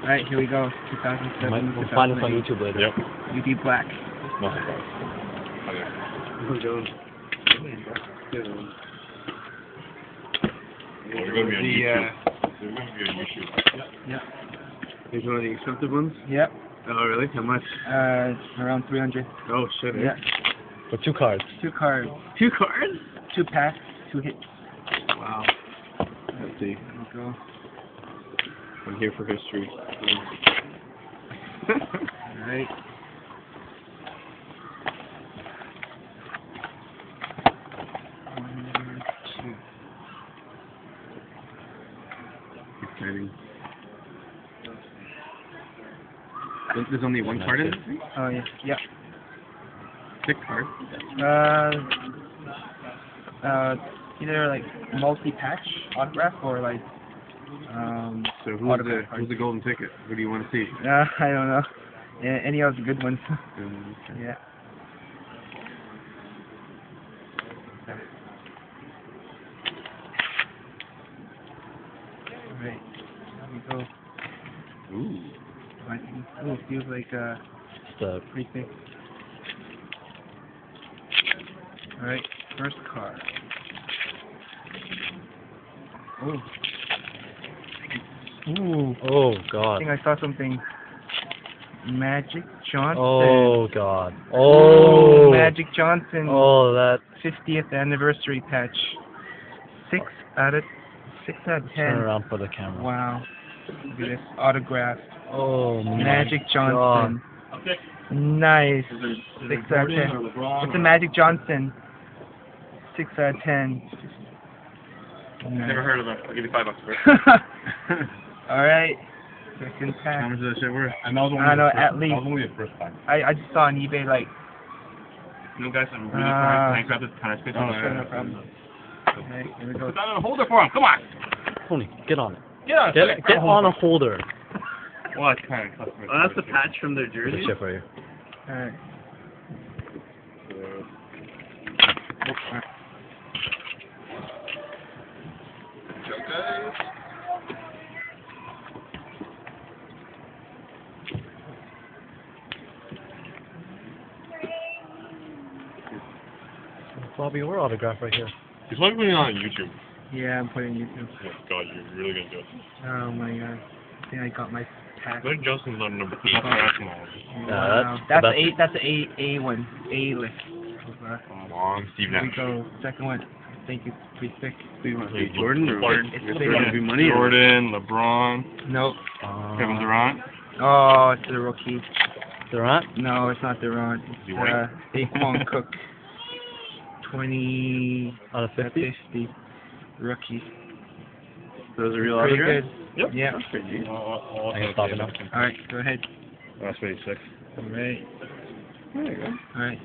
Alright, here we go. 2007. We'll find us on YouTube later. Yep. UD Black. No surprise. Okay. We're going. Well, we're going to be on YouTube. We're going to be on YouTube. Yep. These are one of the expensive ones? Yep. Oh, really? How much? Around 300. Oh, shit. Yeah. For 2 cards. 2 cards. 2 cards? 2 packs. 2 hits. Wow. Let's see. There we go. I'm here for history. Alright. Exciting. There's only one card in this thing? Oh, yeah. Yep. 6 cards? Either like multi-patch autograph or like So who's the golden ticket? Who do you want to see? I don't know. Any of the good ones. Okay. Yeah. Alright. There we go. Ooh. I think it feels like Just a pretty thick. Alright, first card. Oh. Ooh. oh I god. think I saw something. Magic Johnson. Oh god. Oh. Magic Johnson. Oh, that. 50th anniversary patch. 6 out of 10. Turn around for the camera. Wow. Look at this autograph. Oh my Magic God. Johnson. Nice. 6 out of 10. It's a Magic Johnson. 6 out of 10. Never heard of it. I'll give you $5 for it. Alright. Second pack. How much is that shit worth? And that was only I know, the first, at least. That was only the first time. I just saw on eBay like. No, guys, I'm really sorry. Can I grab this kind of space? Sure, no problem. Okay, here we go. Put that on a holder for him. Come on. Tony, get on it. Yeah. Get on a holder. Well, it's kind of customer. Oh, that's the patch from their There's jersey? a chip right here. Alright. Bobby, we're autograph right here. He's probably putting it on YouTube. Yeah, I'm putting YouTube. Oh my god, you're really gonna do it. Oh my god. I think I got my pack. Magic Johnson's on number 8 national. Wow. that's That's the A one. A list. Come on, Steve Here we Nash. go. Second one. I think it's pretty thick. Do you want to see Hey, Jordan or Jordan. what? It's You're big. throwing to be money? Jordan, LeBron, Nope. Kevin Durant. Oh, it's the rookie. Durant? No, it's not Durant. You It's white? Daquan Cook. 20 Out of 50? 50. Rookie. Those are real Pretty autographs? good. Yep. Yeah. That's pretty neat. I can stop it now. Alright, go ahead. That's pretty sick. Alright. There you go. Alright.